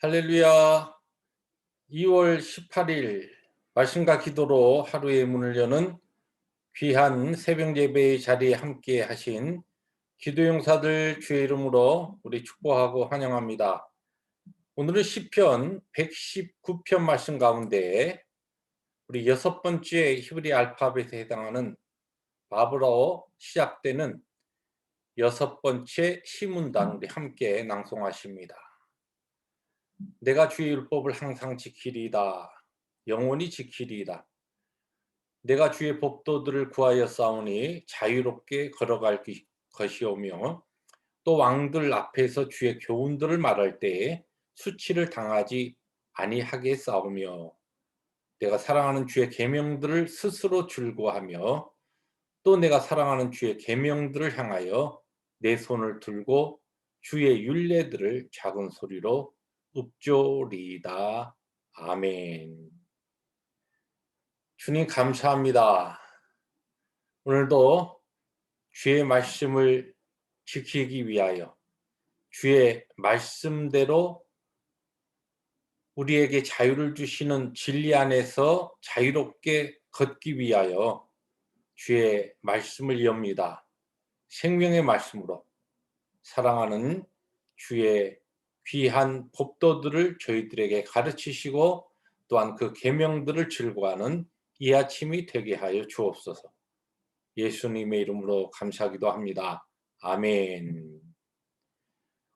할렐루야. 2월 18일 말씀과 기도로 하루의 문을 여는 귀한 새벽 예배의 자리에 함께 하신 기도 용사들 주의 이름으로 우리 축복하고 환영합니다. 오늘은 시편 119편 말씀 가운데 우리 여섯 번째 히브리 알파벳에 해당하는 바브라어 시작되는 여섯 번째 시문단 우리 함께 낭송하십니다. 내가 주의 율법을 항상 지키리이다. 영원히 지키리이다. 내가 주의 법도들을 구하여 싸우니 자유롭게 걸어갈 것이오며 또 왕들 앞에서 주의 교훈들을 말할 때에 수치를 당하지 아니하게 싸우며 내가 사랑하는 주의 계명들을 스스로 즐거워하며 또 내가 사랑하는 주의 계명들을 향하여 내 손을 들고 주의 율례들을 작은 소리로 읊조리이다. 아멘. 주님 감사합니다. 오늘도 주의 말씀을 지키기 위하여 주의 말씀대로 우리에게 자유를 주시는 진리 안에서 자유롭게 걷기 위하여 주의 말씀을 엽니다. 생명의 말씀으로 사랑하는 주의 귀한 법도들을 저희들에게 가르치시고 또한 그 계명들을 즐거워하는 이 아침이 되게 하여 주옵소서. 예수님의 이름으로 감사하기도 합니다. 아멘.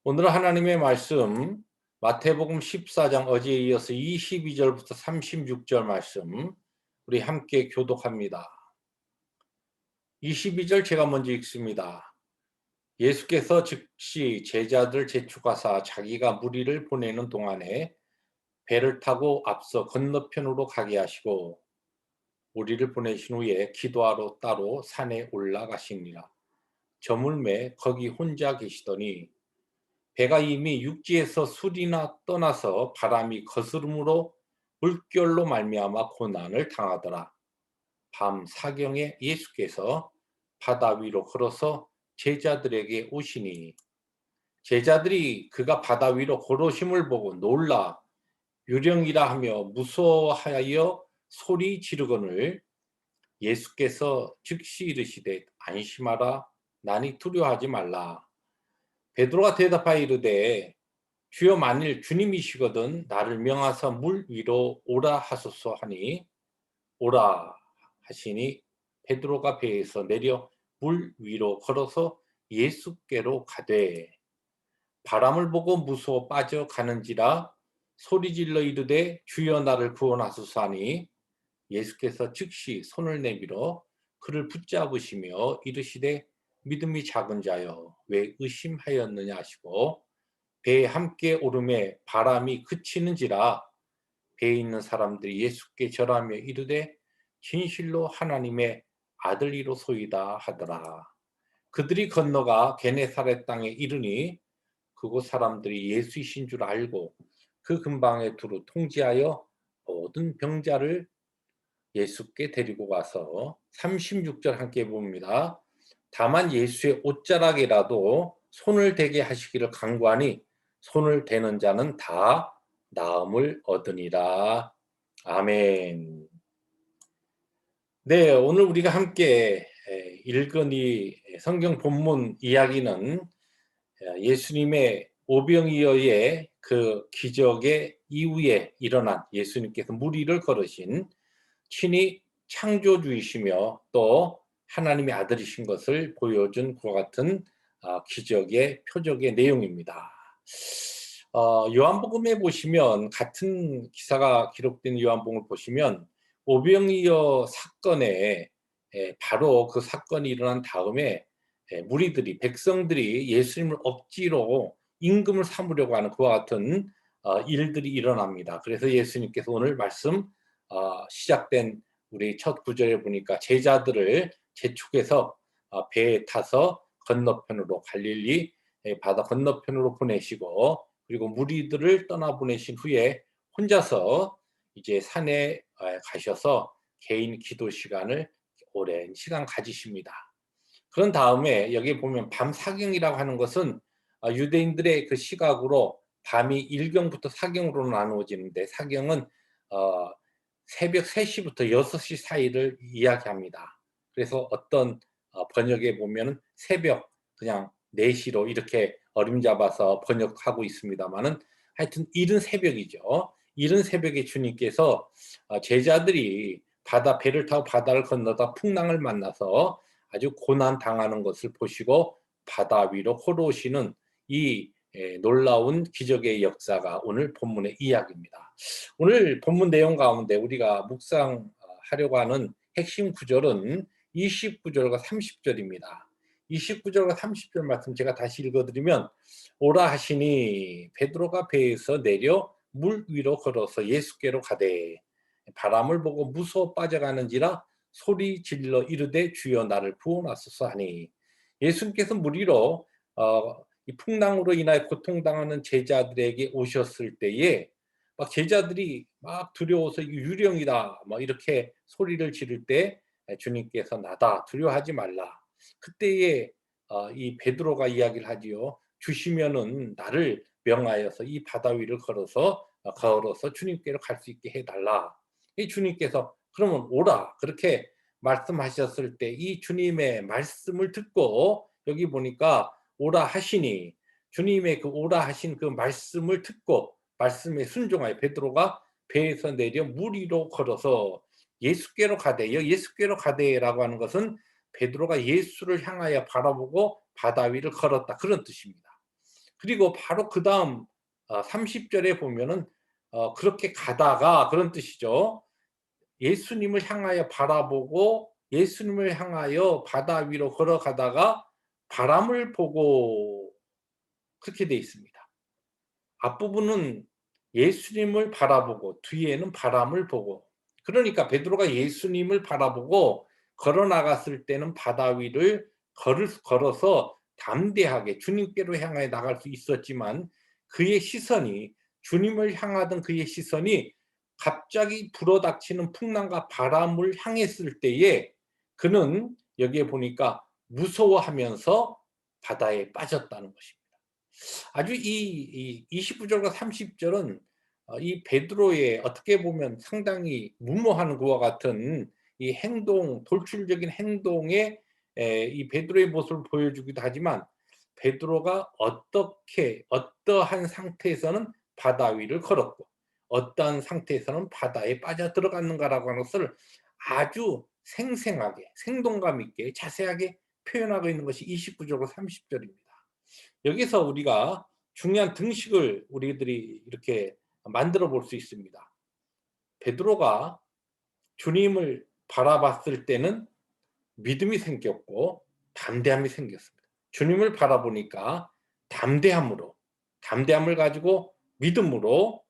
오늘 하나님의 말씀 마태복음 14장 어제에 이어서 22절부터 36절 말씀 우리 함께 교독합니다. 22절 제가 먼저 읽습니다. 예수께서 즉시 제자들 재촉하사 자기가 무리를 보내는 동안에 배를 타고 앞서 건너편으로 가게 하시고 무리를 보내신 후에 기도하러 따로 산에 올라가시니라. 저물매 거기 혼자 계시더니 배가 이미 육지에서 술이나 떠나서 바람이 거스름으로 물결로 말미암아 고난을 당하더라. 밤 사경에 예수께서 바다 위로 걸어서 제자들에게 오시니 제자들이 그가 바다 위로 걸어오심을 보고 놀라 유령이라 하며 무서워하여 소리 지르거늘 예수께서 즉시 이르시되 안심하라 나니 두려워하지 말라. 베드로가 대답하여 이르되 주여 만일 주님이시거든 나를 명하사 물 위로 오라 하소서 하니 오라 하시니 베드로가 배에서 내려 물 위로 걸어서 예수께로 가되 바람을 보고 무서워 빠져가는지라 소리질러 이르되 주여 나를 구원하소서 하니 예수께서 즉시 손을 내밀어 그를 붙잡으시며 이르시되 믿음이 작은 자여 왜 의심하였느냐 하시고 배에 함께 오름에 바람이 그치는지라 배에 있는 사람들이 예수께 절하며 이르되 진실로 하나님의 아들이로소이다 하더라. 그들이 건너가 게네사렛 땅에 이르니 그곳 사람들이 예수이신 줄 알고 그 근방에 두루 통지하여 모든 병자를 예수께 데리고 가서 36절 함께 봅니다. 다만 예수의 옷자락이라도 손을 대게 하시기를 간구하니 손을 대는 자는 다 나음을 얻으니라. 아멘. 네, 오늘 우리가 함께 읽은 이 성경 본문 이야기는 예수님의 오병이어의 그 기적의 이후에 일어난 예수님께서 무리를 걸으신 친히 창조주이시며 또 하나님의 아들이신 것을 보여준 그와 같은 기적의 표적의 내용입니다. 요한복음에 보시면 같은 기사가 기록된 요한복음을 보시면 오병이어 사건에 바로 그 사건이 일어난 다음에 무리들이 백성들이 예수님을 억지로 임금을 삼으려고 하는 그와 같은 일들이 일어납니다. 그래서 예수님께서 오늘 말씀 시작된 우리 첫 구절에 보니까 제자들을 재촉해서 배에 타서 건너편으로 갈릴리 바다 건너편으로 보내시고 그리고 무리들을 떠나보내신 후에 혼자서 이제 산에 가셔서 개인 기도 시간을 오랜 시간 가지십니다. 그런 다음에 여기 보면 밤사경이라고 하는 것은 유대인들의 그 시각으로 밤이 일경부터 사경으로 나누어지는데, 사경은 어 새벽 3 시부터 6시 사이를 이야기합니다. 그래서 어떤 번역에 보면은 새벽 그냥 4 시로 이렇게 어림잡아서 번역하고 있습니다마는, 하여튼 이른 새벽이죠. 이른 새벽에 주님께서 제자들이 배를 타고 바다를 건너다 풍랑을 만나서 아주 고난 당하는 것을 보시고 바다 위로 걸어오시는 이 놀라운 기적의 역사가 오늘 본문의 이야기입니다. 오늘 본문 내용 가운데 우리가 묵상하려고 하는 핵심 구절은 29절과 30절입니다. 29절과 30절 말씀 제가 다시 읽어드리면, 오라 하시니 베드로가 배에서 내려 물 위로 걸어서 예수께로 가되 바람을 보고 무서워 빠져가는지라 소리 질러 이르되 주여 나를 구원하소서 하니, 예수님께서 물 위로 이 풍랑으로 인하여 고통당하는 제자들에게 오셨을 때에 막 제자들이 막 두려워서 "이거 유령이다." 막 이렇게 소리를 지를 때 주님께서 "나다. 두려워하지 말라." 그때에 이 베드로가 이야기를 하지요. "주시면은 나를 명하여서 이 바다 위를 걸어서 주님께로 갈 수 있게 해 달라." 이 주님께서 "그러면 오라." 그렇게 말씀하셨을 때 이 주님의 말씀을 듣고, 여기 보니까 오라 하시니, 주님의 그 오라 하신 그 말씀을 듣고 말씀에 순종하여 베드로가 배에서 내려 물 위로 걸어서 예수께로 가되, 예수께로 가되라고 하는 것은 베드로가 예수를 향하여 바라보고 바다 위를 걸었다, 그런 뜻입니다. 그리고 바로 그다음 30절에 보면은 그렇게 가다가, 그런 뜻이죠. 예수님을 향하여 바라보고 예수님을 향하여 바다 위로 걸어가다가 바람을 보고, 그렇게 돼 있습니다. 앞부분은 예수님을 바라보고 뒤에는 바람을 보고, 그러니까 베드로가 예수님을 바라보고 걸어 나갔을 때는 바다 위를 걸어서 담대하게 주님께로 향하여 나갈 수 있었지만, 그의 시선이, 주님을 향하던 그의 시선이 갑자기 불어닥치는 풍랑과 바람을 향했을 때에 그는 여기에 보니까 무서워하면서 바다에 빠졌다는 것입니다. 아주 이 29절과 30절은 이 베드로의 어떻게 보면 상당히 무모한 것과 같은 이 행동, 돌출적인 행동에 이 베드로의 모습을 보여주기도 하지만, 베드로가 어떻게 어떠한 상태에서는 바다 위를 걸었고 어떠한 상태에서는 바다에 빠져들어갔는가라고 하는 것을 아주 생생하게, 생동감 있게, 자세하게 표현하고 있는 것이 29절과 30절입니다. 여기서 우리가 중요한 등식을 우리들이 이렇게 만들어 볼 수 있습니다. 베드로가 주님을 바라봤을 때는 믿음이 생겼고 담대함이 생겼습니다. 주님을 바라보니까 담대함을 가지고 믿음으로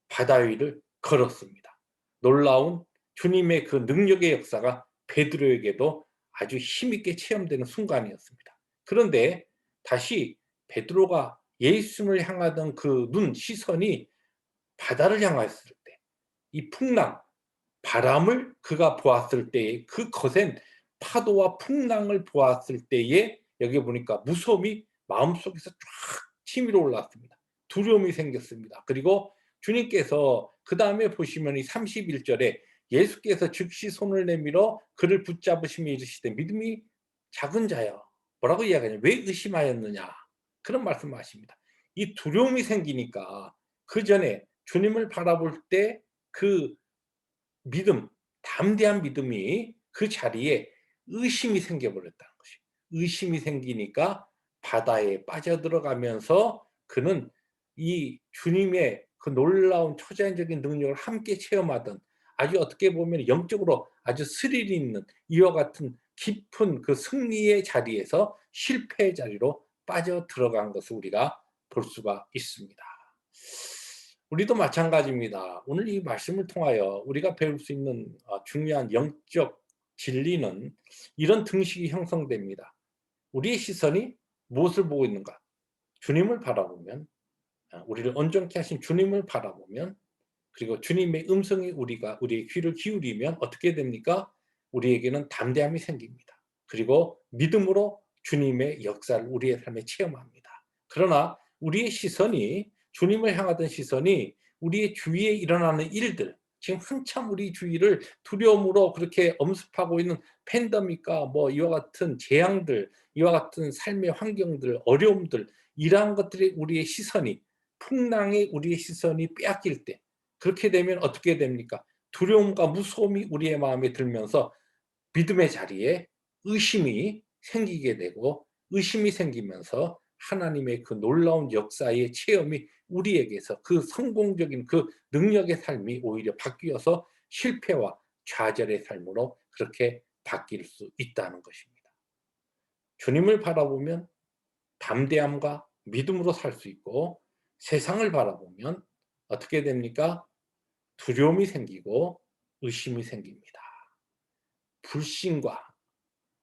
바다 위를 걸었습니다. 놀라운 주님의 그 능력의 역사가 베드로에게도 아주 힘있게 체험되는 순간이었습니다. 그런데 다시 베드로가 예수님을 향하던 그 시선이 바다를 향하였을 때, 이 풍랑, 바람을 그가 보았을 때에, 그 거센 파도와 풍랑을 보았을 때에 여기 보니까 무서움이 마음속에서 쫙 치밀어 올랐습니다. 두려움이 생겼습니다. 그리고 주님께서 그다음에 보시면 이 31절에 예수께서 즉시 손을 내밀어 그를 붙잡으시며 이르시되 믿음이 작은 자여, 뭐라고 이야기하냐, 왜 의심하였느냐, 그런 말씀을 하십니다. 이 두려움이 생기니까 그전에 주님을 바라볼 때 그 믿음, 담대한 믿음이 그 자리에 의심이 생겨버렸다는 것이에요. 의심이 생기니까 바다에 빠져들어가면서 그는 이 주님의 그 놀라운 초자연적인 능력을 함께 체험하던, 아주 어떻게 보면 영적으로 아주 스릴 있는 이와 같은 깊은 그 승리의 자리에서 실패의 자리로 빠져들어간 것을 우리가 볼 수가 있습니다. 우리도 마찬가지입니다. 오늘 이 말씀을 통하여 우리가 배울 수 있는 중요한 영적 진리는 이런 등식이 형성됩니다. 우리의 시선이 무엇을 보고 있는가? 주님을 바라보면, 우리를 온전케 하신 주님을 바라보면, 그리고 주님의 음성에 우리의 귀를 기울이면 어떻게 됩니까? 우리에게는 담대함이 생깁니다. 그리고 믿음으로 주님의 역사를 우리의 삶에 체험합니다. 그러나 우리의 시선이 주님을 향하던 시선이 우리의 주위에 일어나는 일들, 지금 한참 우리 주위를 두려움으로 그렇게 엄습하고 있는 팬데믹과 뭐 이와 같은 재앙들, 이와 같은 삶의 환경들, 어려움들, 이러한 것들이 우리의 시선이, 풍랑이 우리의 시선이 빼앗길 때, 그렇게 되면 어떻게 됩니까? 두려움과 무서움이 우리의 마음에 들면서 믿음의 자리에 의심이 생기게 되고, 의심이 생기면서 하나님의 그 놀라운 역사의 체험이 우리에게서, 그 성공적인 그 능력의 삶이 오히려 바뀌어서 실패와 좌절의 삶으로 그렇게 바뀔 수 있다는 것입니다. 주님을 바라보면 담대함과 믿음으로 살 수 있고, 세상을 바라보면 어떻게 됩니까? 두려움이 생기고 의심이 생깁니다. 불신과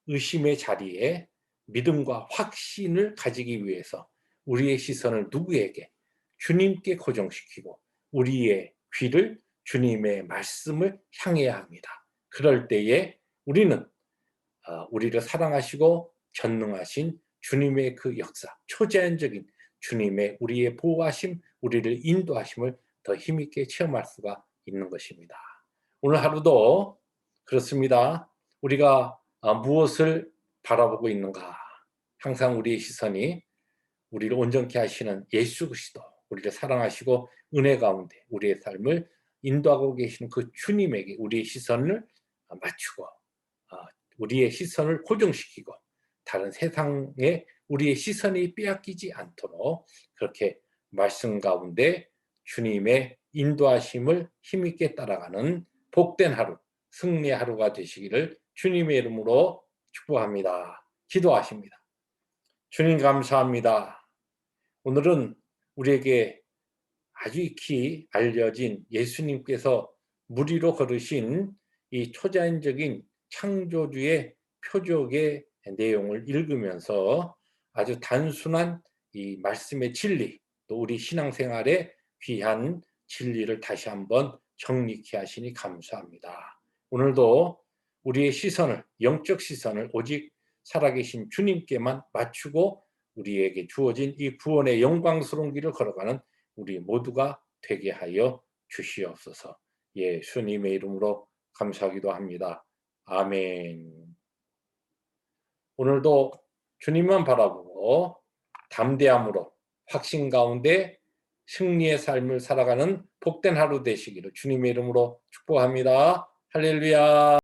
의심의 자리에 믿음과 확신을 가지기 위해서 우리의 시선을 누구에게? 주님께 고정시키고 우리의 귀를 주님의 말씀을 향해야 합니다. 그럴 때에 우리는 우리를 사랑하시고 전능하신 주님의 그 역사, 초자연적인 주님의 우리의 보호하심, 우리를 인도하심을 더 힘있게 체험할 수가 있는 것입니다. 오늘 하루도 그렇습니다. 우리가 무엇을 바라보고 있는가? 항상 우리의 시선이 우리를 온전케 하시는 예수 그리스도, 우리를 사랑하시고 은혜 가운데 우리의 삶을 인도하고 계시는 그 주님에게 우리의 시선을 맞추고 우리의 시선을 고정시키고 다른 세상에 우리의 시선이 빼앗기지 않도록 그렇게 말씀 가운데 주님의 인도하심을 힘있게 따라가는 복된 하루, 승리의 하루가 되시기를 주님의 이름으로 축복합니다. 기도하십니다. 주님 감사합니다. 오늘은 우리에게 아주 익히 알려진 예수님께서 무리로 걸으신 이 초자연적인 창조주의 표적의 내용을 읽으면서 아주 단순한 이 말씀의 진리, 또 우리 신앙생활의 귀한 진리를 다시 한번 정리케 하시니 감사합니다. 오늘도 우리의 시선을, 영적 시선을 오직 살아계신 주님께만 맞추고 우리에게 주어진 이 구원의 영광스러운 길을 걸어가는 우리 모두가 되게 하여 주시옵소서. 예수님의 이름으로 감사하기도 합니다. 아멘. 오늘도 주님만 바라보고 담대함으로 확신 가운데 승리의 삶을 살아가는 복된 하루 되시기를 주님의 이름으로 축복합니다. 할렐루야.